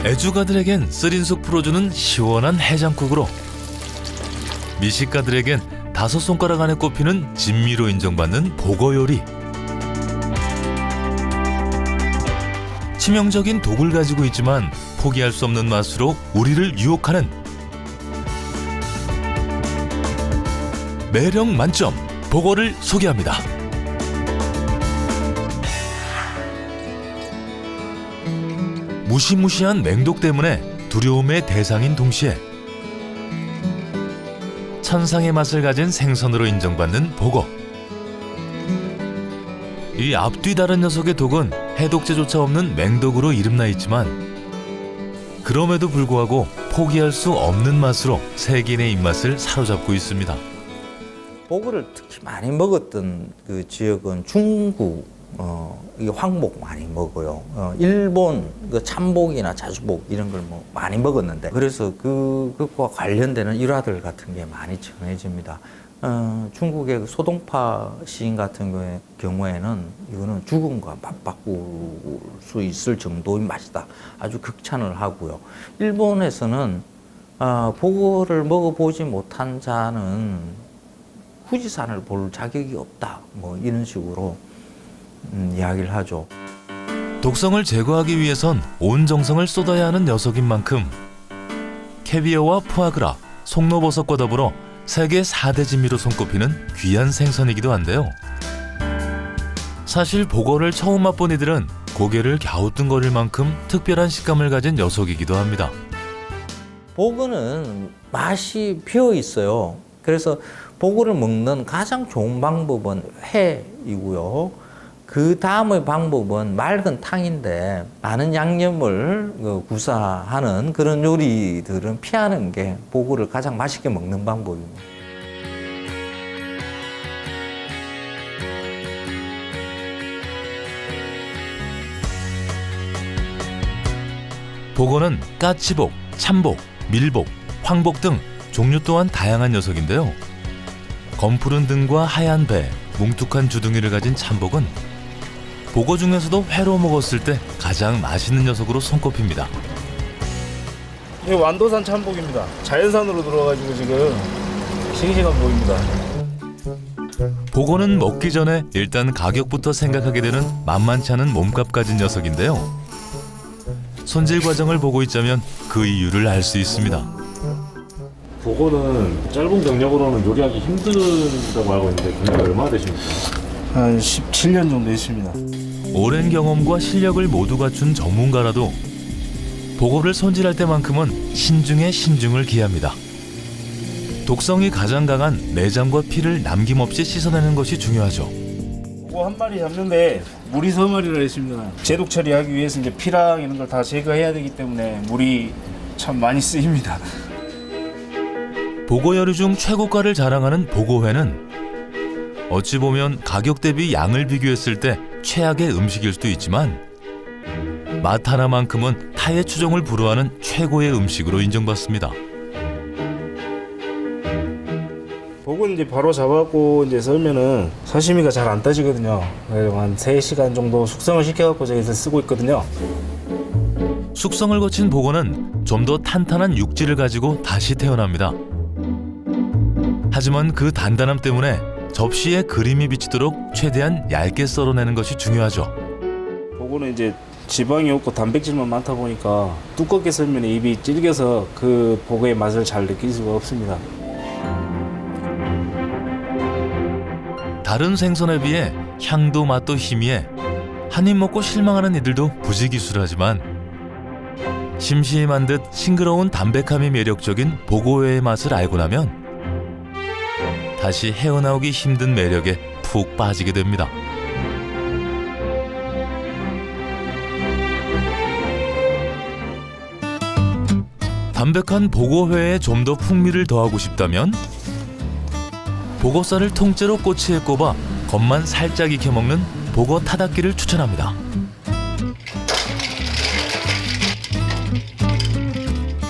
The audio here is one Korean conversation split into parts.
애주가들에겐 쓰린 속 풀어주는 시원한 해장국으로, 미식가들에겐 5손가락 안에 꼽히는 진미로 인정받는 보거 요리. 치명적인 독을 가지고 있지만 포기할 수 없는 맛으로 우리를 유혹하는 매력 만점 보거를 소개합니다. 무시무시한 맹독 때문에 두려움의 대상인 동시에 천상의 맛을 가진 생선으로 인정받는 보거. 이 앞뒤 다른 녀석의 독은 해독제조차 없는 맹독으로 이름나 있지만 그럼에도 불구하고 포기할 수 없는 맛으로 세계인의 입맛을 사로잡고 있습니다. 보거를 특히 많이 먹었던 그 지역은 중국, 이 황복 많이 먹어요. 일본 그 참복이나 자주복 이런 걸 뭐 많이 먹었는데, 그래서 그것과 관련되는 일화들 같은 게 많이 전해집니다. 중국의 그 소동파 시인 같은 경우에는 이거는 죽음과 맞바꿀 수 있을 정도의 맛이다. 아주 극찬을 하고요. 일본에서는 보거를 먹어보지 못한 자는 후지산을 볼 자격이 없다. 뭐 이런 식으로 이야기를 하죠. 독성을 제거하기 위해선 온 정성을 쏟아야 하는 녀석인 만큼 캐비어와 푸아그라, 송로버섯과 더불어 세계 4대 진미로 손꼽히는 귀한 생선이기도 한데요. 사실 보거를 처음 맛본 이들은 고개를 갸우뚱거릴 만큼 특별한 식감을 가진 녀석이기도 합니다. 보거는 맛이 비어 있어요. 그래서 보거를 먹는 가장 좋은 방법은 회이고요. 그 다음의 방법은 맑은 탕인데 많은 양념을 구사하는 그런 요리들은 피하는 게 보거를 가장 맛있게 먹는 방법입니다. 보거는 까치복, 참복, 밀복, 황복 등 종류 또한 다양한 녀석인데요. 검푸른 등과 하얀 배, 뭉툭한 주둥이를 가진 참복은 보거 중에서도 회로 먹었을 때 가장 맛있는 녀석으로 손꼽힙니다. 이게 완도산 참복입니다. 자연산으로 들어가지고 지금 싱싱한 복입니다. 보거는 먹기 전에 일단 가격부터 생각하게 되는 만만치 않은 몸값 가진 녀석인데요. 손질 과정을 보고 있자면 그 이유를 알 수 있습니다. 보거는 짧은 경력으로는 요리하기 힘들다고 알고 있는데 경력이 얼마나 되십니까? 한 17년 정도 했습니다. 오랜 경험과 실력을 모두 갖춘 전문가라도 보거를 손질할 때만큼은 신중에 신중을 기합니다. 독성이 가장 강한 내장과 피를 남김없이 씻어내는 것이 중요하죠. 보거 한 마리 잡는데 물이 3마리라 했습니다. 제독 처리하기 위해서 이제 피랑 이런 걸 다 제거해야 되기 때문에 물이 참 많이 쓰입니다. 보거 요리 중 최고가를 자랑하는 보거회는 어찌 보면 가격 대비 양을 비교했을 때 최악의 음식일 수도 있지만 맛 하나만큼은 타의 추종을 불허하는 최고의 음식으로 인정받습니다. 보고는 이제 바로 잡아갖고 이제 썰면은 사시미가 잘 안 따지거든요. 그래서 한 3시간 정도 숙성을 시켜갖고 저기서 쓰고 있거든요. 숙성을 거친 보거는 좀 더 탄탄한 육질을 가지고 다시 태어납니다. 하지만 그 단단함 때문에 접시에 그림이 비치도록 최대한 얇게 썰어내는 것이 중요하죠. 보고는 이제 지방이 없고 단백질만 많다 보니까 두껍게 썰면 입이 질겨서 그 보고의 맛을 잘 느낄 수가 없습니다. 다른 생선에 비해 향도 맛도 희미해 한 입 먹고 실망하는 이들도 부지기수하지만 심심한 듯 싱그러운 담백함이 매력적인 보고회의 맛을 알고 나면 다시 헤어나오기 힘든 매력에 푹 빠지게 됩니다. 담백한 보고회에 좀 더 풍미를 더하고 싶다면 보고살을 통째로 꼬치에 꼽아 겉만 살짝 익혀 먹는 보거 타닥기를 추천합니다.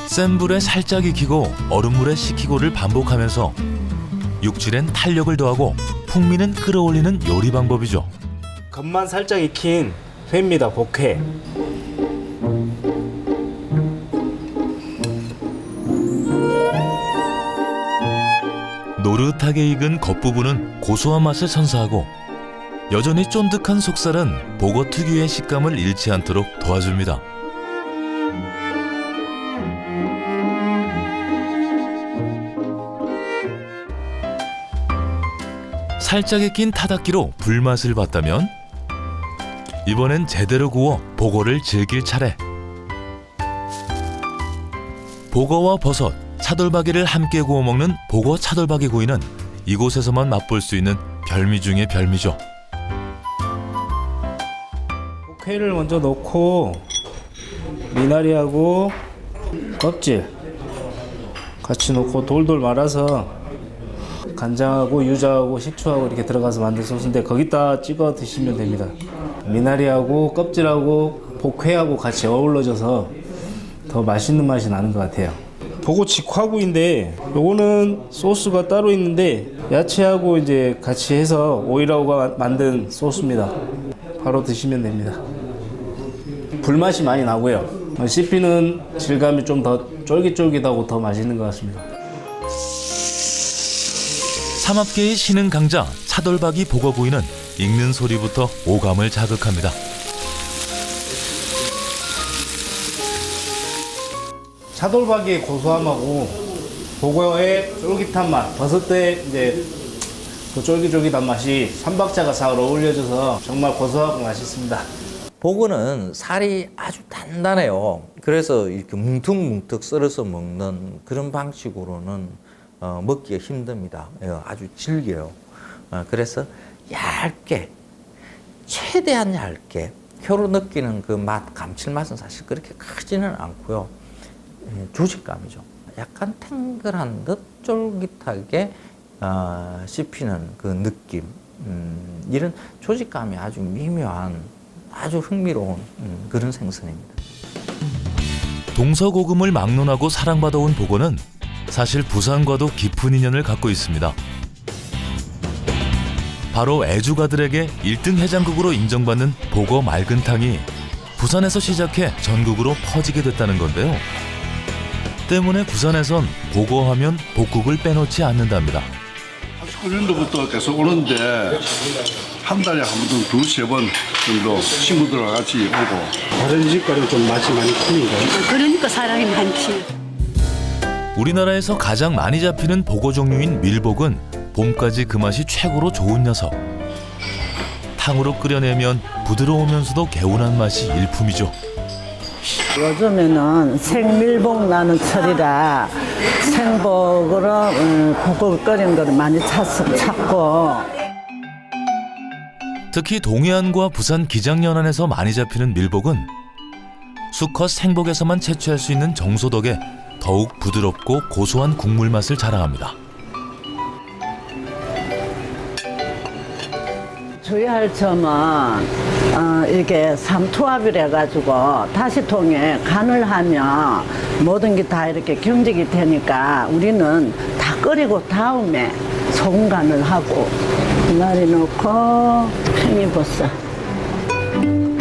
센 불에 살짝 익히고 얼음물에 식히고를 반복하면서 육질엔 탄력을 더하고 풍미는 끌어올리는 요리 방법이죠. 겉만 살짝 익힌 회입니다. 복회. 노릇하게 익은 겉부분은 고소한 맛을 선사하고 여전히 쫀득한 속살은 보고 특유의 식감을 잃지 않도록 도와줍니다. 살짝 익힌 타닥기로 불맛을 봤다면 이번엔 제대로 구워 보고를 즐길 차례. 보거와 버섯, 차돌박이를 함께 구워 먹는 보거 차돌박이 구이는 이곳에서만 맛볼 수 있는 별미 중의 별미죠. 회를 먼저 넣고 미나리하고 껍질 같이 넣고 돌돌 말아서 간장하고 유자하고 식초하고 이렇게 들어가서 만든 소스인데 거기다 찍어 드시면 됩니다. 미나리하고 껍질하고 복회하고 같이 어우러져서 더 맛있는 맛이 나는 것 같아요. 보고 직화구이인데 요거는 소스가 따로 있는데 야채하고 이제 같이 해서 오일하고 만든 소스입니다. 바로 드시면 됩니다. 불맛이 많이 나고요. 씹히는 질감이 좀 더 쫄깃쫄깃하고 더 맛있는 것 같습니다. 삼합계의 신흥 강자 차돌박이 보거구이는 익는 소리부터 오감을 자극합니다. 차돌박이의 고소함하고 보거의 쫄깃한 맛, 버섯의 이제 그 쫄깃쫄깃한 맛이 삼박자가 잘 어울려져서 정말 고소하고 맛있습니다. 보거는 살이 아주 단단해요. 그래서 이렇게 뭉툭뭉툭 썰어서 먹는 그런 방식으로는 먹기가 힘듭니다. 아주 질겨요. 그래서 얇게, 최대한 얇게 혀로 느끼는 그 맛, 감칠맛은 사실 그렇게 크지는 않고요. 조직감이죠. 약간 탱글한 듯 쫄깃하게 씹히는 그 느낌, 이런 조직감이 아주 미묘한 아주 흥미로운 그런 생선입니다. 동서고금을 막론하고 사랑받아온 보거는 사실 부산과도 깊은 인연을 갖고 있습니다. 바로 애주가들에게 1등 해장국으로 인정받는 보거 맑은탕이 부산에서 시작해 전국으로 퍼지게 됐다는 건데요. 때문에 부산에선 보거하면 볶국을 빼놓지 않는답니다. 89년도부터 계속 오는데 한 달에 한 번, 두세 번 정도 친구들과 같이 오고. 다른 집과는 좀 맛이 많이 틀린가요? 그러니까 사람이 많지. 우리나라에서 가장 많이 잡히는 보거 종류인 밀복은 봄까지 그 맛이 최고로 좋은 녀석. 탕으로 끓여내면 부드러우면서도 개운한 맛이 일품이죠. 요즘에는 생밀복 나는 철이라 생복으로 볶음 끓인 거를 많이 찾고 특히 동해안과 부산 기장연안에서 많이 잡히는 밀복은 수컷 생복에서만 채취할 수 있는 정소 덕에 더욱 부드럽고 고소한 국물 맛을 자랑합니다. 주의할 점은 이게 삼투압이라 해가지고 다시통에 간을 하면 모든 게 다 이렇게 경직이 되니까 우리는 다 끓이고 다음에 소금 간을 하고 미나리 넣고 팽이버섯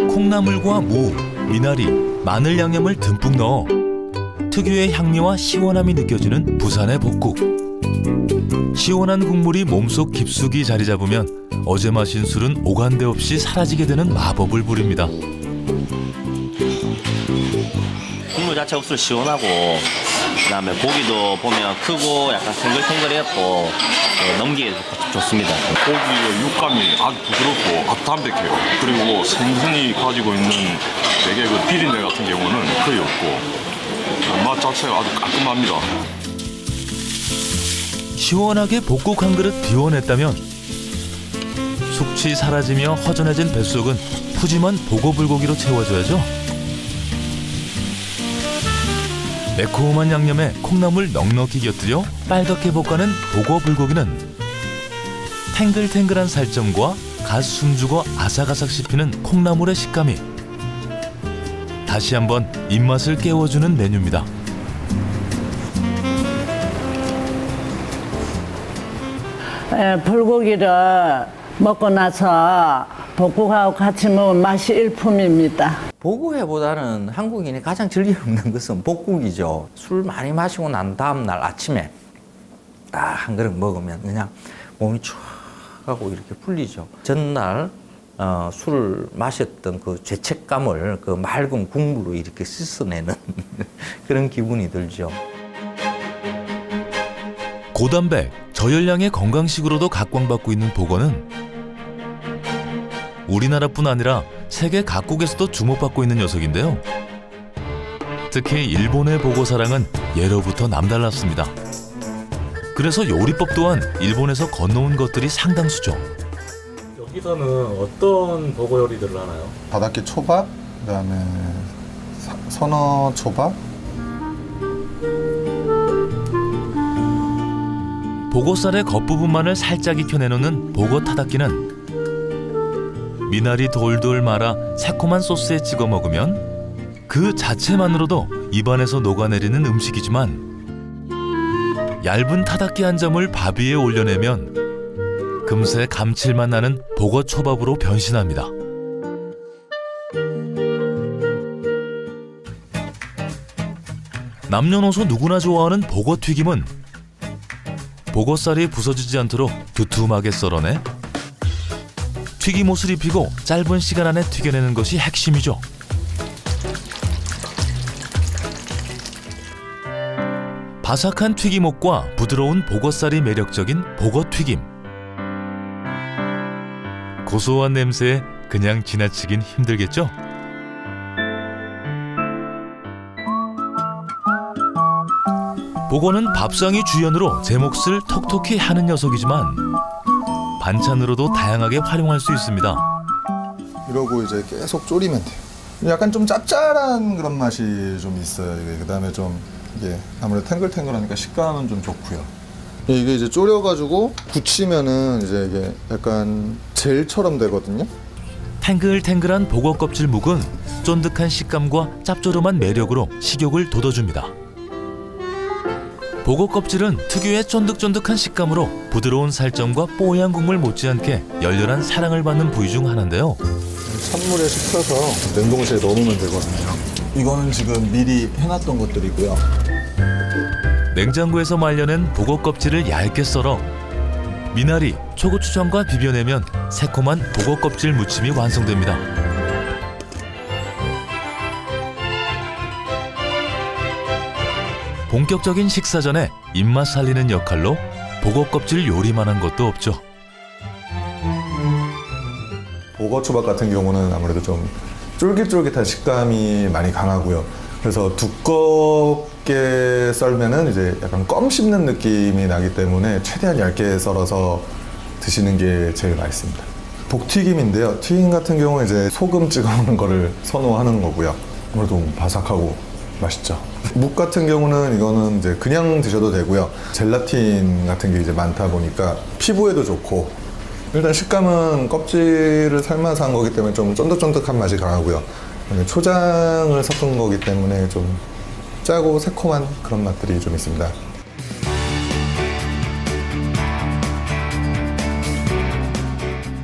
콩나물과 무, 미나리, 마늘 양념을 듬뿍 넣어 특유의 향미와 시원함이 느껴지는 부산의 볶국. 시원한 국물이 몸속 깊숙이 자리 잡으면 어제 마신 술은 오간데 없이 사라지게 되는 마법을 부립니다. 국물 자체 국수 시원하고 그다음에 고기도 보면 크고 약간 탱글탱글해갖고 넘기기 좋습니다. 고기의 육감이 아주 부드럽고 아주 담백해요. 그리고 생선이 가지고 있는 되게 그 비린내 같은 경우는 거의 없고 맛 자체가 아주 깔끔합니다. 시원하게 볶국 한 그릇 비워냈다면 숙취 사라지며 허전해진 뱃속은 푸짐한 보고불고기로 채워줘야죠. 매콤한 양념에 콩나물 넉넉히 곁들여 빨갛게 볶아낸 보고불고기는 탱글탱글한 살점과 갓 숨죽어 아삭아삭 씹히는 콩나물의 식감이 다시 한번 입맛을 깨워주는 메뉴입니다. 불고기를 먹고 나서 볶국하고 같이 먹으면 맛이 일품입니다. 보고회보다는 한국인이 가장 즐겨 먹는 것은 볶국이죠. 술 많이 마시고 난 다음 날 아침에 딱 한 그릇 먹으면 그냥 몸이 쫙 하고 이렇게 풀리죠. 전날 술을 마셨던 그 죄책감을 그 맑은 국물로 이렇게 씻어내는 그런 기분이 들죠. 고단백, 저열량의 건강식으로도 각광받고 있는 보거는 우리나라뿐 아니라 세계 각국에서도 주목받고 있는 녀석인데요. 특히 일본의 보고 사랑은 예로부터 남달랐습니다. 그래서 요리법 또한 일본에서 건너온 것들이 상당수죠. 여기서는 어떤 버거 요리들을 하나요? 바닷기 초밥, 그다음에 선어 초밥. 보고살의 겉부분만을 살짝 익혀내놓는 보고 타다키는 미나리 돌돌 말아 새콤한 소스에 찍어 먹으면 그 자체만으로도 입안에서 녹아내리는 음식이지만 얇은 타다키 한 점을 밥 위에 올려내면 금세 감칠맛 나는 보거 초밥으로 변신합니다. 남녀노소 누구나 좋아하는 보거 튀김은 보거살이 부서지지 않도록 두툼하게 썰어내 튀김옷을 입히고 짧은 시간 안에 튀겨내는 것이 핵심이죠. 바삭한 튀김옷과 부드러운 보거살이 매력적인 보거튀김. 고소한 냄새에 그냥 지나치긴 힘들겠죠? 보거는 밥상이 주연으로 제 몫을 톡톡히 하는 녀석이지만 반찬으로도 다양하게 활용할 수 있습니다. 이러고 이제 계속 졸이면 돼요. 약간 좀 짭짤한 그런 맛이 좀 있어요. 이게 그다음에 좀 이게 아무래도 탱글탱글하니까 식감은 좀 좋고요. 이게 이제 졸여가지고 굳히면은 이제 이게 약간 젤처럼 되거든요. 탱글탱글한 보거 껍질 묵은 쫀득한 식감과 짭조름한 매력으로 식욕을 돋워줍니다. 보거 껍질은 특유의 쫀득쫀득한 식감으로 부드러운 살점과 뽀얀 국물 못지않게 열렬한 사랑을 받는 부위 중 하나인데요. 찬물에 식혀서 냉동실에 넣어놓으면 되거든요. 이거는 지금 미리 해놨던 것들이고요. 냉장고에서 말려낸 보거 껍질을 얇게 썰어 미나리, 초고추장과 비벼내면 새콤한 보거 껍질 무침이 완성됩니다. 본격적인 식사 전에 입맛 살리는 역할로 보거 껍질 요리만한 것도 없죠. 보거 초밥 같은 경우는 아무래도 좀 쫄깃쫄깃한 식감이 많이 강하고요. 그래서 두껍게 썰면은 이제 약간 껌 씹는 느낌이 나기 때문에 최대한 얇게 썰어서 드시는 게 제일 맛있습니다. 복튀김인데요. 튀김 같은 경우는 이제 소금 찍어 먹는 거를 선호하는 거고요. 아무래도 바삭하고 맛있죠. 묵 같은 경우는 이거는 이제 그냥 드셔도 되고요. 젤라틴 같은 게 이제 많다 보니까 피부에도 좋고 일단 식감은 껍질을 삶아서 한 거기 때문에 좀 쫀득쫀득한 맛이 강하고요. 초장을 섞은 거기 때문에 좀 짜고 새콤한 그런 맛들이 좀 있습니다.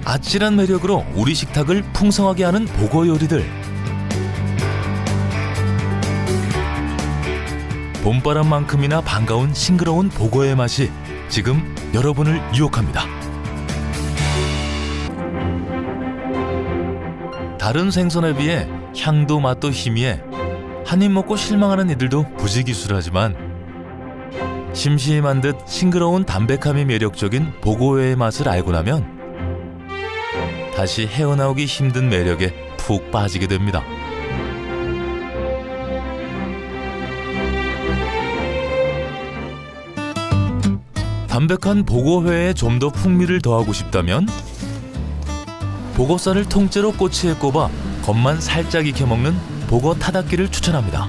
아찔한 매력으로 우리 식탁을 풍성하게 하는 보거 요리들. 봄바람만큼이나 반가운 싱그러운 보거의 맛이 지금 여러분을 유혹합니다. 다른 생선에 비해 향도 맛도 희미해 한 입 먹고 실망하는 이들도 부지기수하지만 심심한 듯 싱그러운 담백함이 매력적인 보거회의 맛을 알고 나면 다시 헤어나오기 힘든 매력에 푹 빠지게 됩니다. 담백한 보거회에 좀 더 풍미를 더하고 싶다면 보거살을 통째로 꼬치에 꼽아 겉만 살짝 익혀 먹는 보거 타다키를 추천합니다.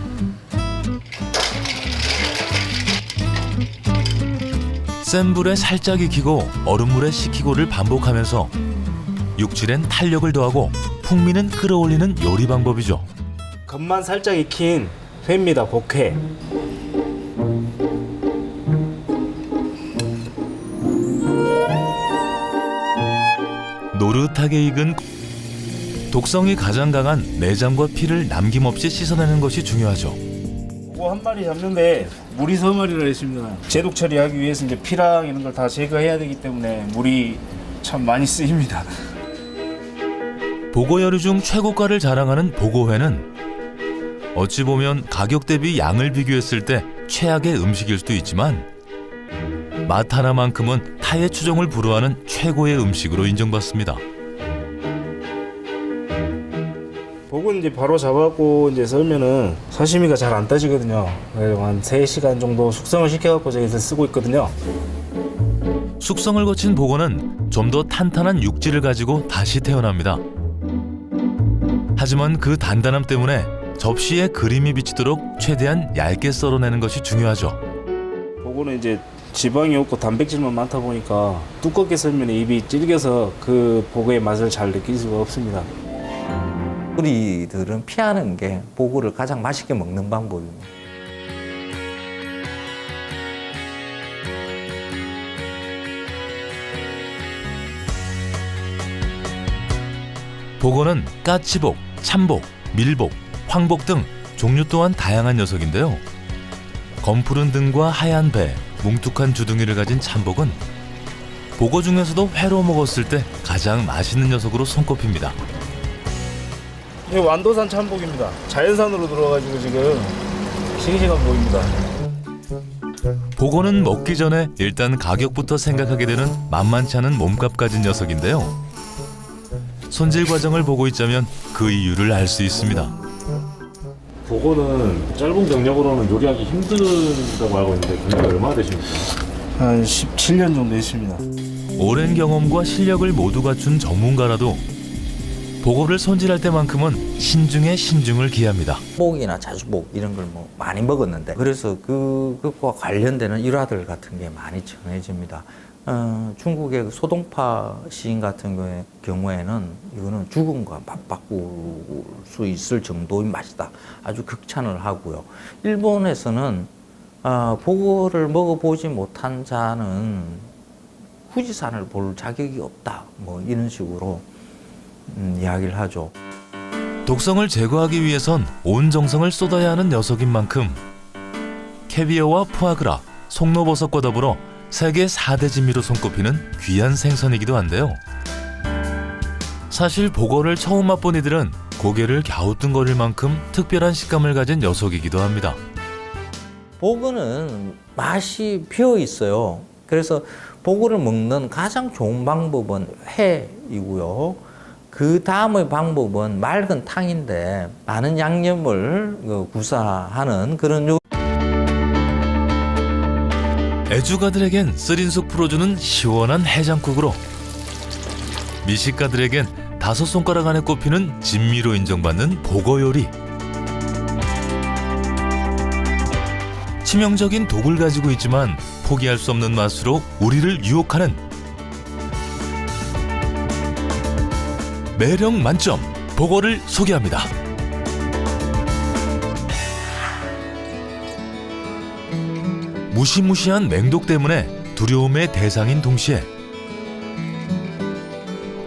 센 불에 살짝 익히고 얼음물에 식히고를 반복하면서 육질엔 탄력을 더하고 풍미는 끌어올리는 요리 방법이죠. 겉만 살짝 익힌 회입니다. 복회. 노릇하게 익은 독성이 가장 강한 내장과 피를 남김없이 씻어내는 것이 중요하죠. 보고 한 마리 잡는데 물이 서마리라 했습니다. 제독 처리하기 위해서 이제 피랑 이런 걸 다 제거해야 되기 때문에 물이 참 많이 쓰입니다. 보고여류 중 최고가를 자랑하는 보고회는 어찌 보면 가격 대비 양을 비교했을 때 최악의 음식일 수도 있지만 맛 하나만큼은 타의 추종을 불허하는 최고의 음식으로 인정받습니다. 복은 이제 바로 잡아갖고 이제 썰면은 사시미가 잘 안 따지거든요. 그래서 한 3시간 정도 숙성을 시켜갖고 저기서 쓰고 있거든요. 숙성을 거친 보고는 좀 더 탄탄한 육질을 가지고 다시 태어납니다. 하지만 그 단단함 때문에 접시에 그림이 비치도록 최대한 얇게 썰어내는 것이 중요하죠. 복은 이제 지방이 없고 단백질만 많다 보니까 두껍게 썰면 입이 질겨서 그 복의 맛을 잘 느낄 수가 없습니다. 우리들은 피하는 게 보고를 가장 맛있게 먹는 방법입니다. 보고는 까치복, 참복, 밀복, 황복 등 종류 또한 다양한 녀석인데요. 검푸른 등과 하얀 배, 뭉툭한 주둥이를 가진 참복은 보고 중에서도 회로 먹었을 때 가장 맛있는 녀석으로 손꼽힙니다. 이게 완도산 참복입니다. 자연산으로 들어가지고 지금 싱싱한 복입니다. 보고는 먹기 전에 일단 가격부터 생각하게 되는 만만치 않은 몸값 가진 녀석인데요. 손질 과정을 보고 있자면 그 이유를 알 수 있습니다. 보고는 짧은 경력으로는 요리하기 힘들다고 알고 있는데 경력이 얼마나 되십니까? 한 17년 정도 했습니다. 오랜 경험과 실력을 모두 갖춘 전문가라도 보고를 손질할 때만큼은 신중에 신중을 기합니다. 복이나 자주복 이런 걸 뭐 많이 먹었는데 그래서 그것과 관련되는 일화들 같은 게 많이 전해집니다. 중국의 소동파 시인 같은 경우에는 이거는 죽음과 맞바꿀 수 있을 정도의 맛이다. 아주 극찬을 하고요. 일본에서는 보고를 먹어보지 못한 자는 후지산을 볼 자격이 없다. 뭐 이런 식으로 이야기를 하죠. 독성을 제거하기 위해선 온 정성을 쏟아야 하는 녀석인 만큼 캐비어와 푸아그라, 송로버섯과 더불어 세계 4대 진미로 손꼽히는 귀한 생선이기도 한데요. 사실 보고를 처음 맛본 이들은 고개를 갸우뚱거릴 만큼 특별한 식감을 가진 녀석이기도 합니다. 보고는 맛이 비어 있어요. 그래서 보고를 먹는 가장 좋은 방법은 회이고요. 그 다음의 방법은 맑은 탕인데 많은 양념을 구사하는 그런 요리. 애주가들에겐 쓰린속 풀어주는 시원한 해장국으로, 미식가들에겐 5손가락 안에 꼽히는 진미로 인정받는 보고 요리. 치명적인 독을 가지고 있지만 포기할 수 없는 맛으로 우리를 유혹하는 매력 만점 보고를 소개합니다. 무시무시한 맹독 때문에 두려움의 대상인 동시에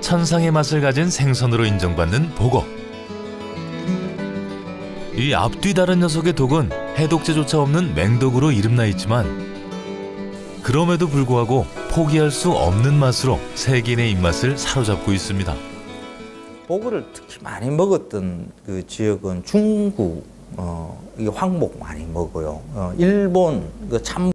천상의 맛을 가진 생선으로 인정받는 보고. 이 앞뒤 다른 녀석의 독은 해독제조차 없는 맹독으로 이름나 있지만 그럼에도 불구하고 포기할 수 없는 맛으로 세계인의 입맛을 사로잡고 있습니다. 보고를 특히 많이 먹었던 그 지역은 중국, 이 황복 많이 먹어요. 일본 그 참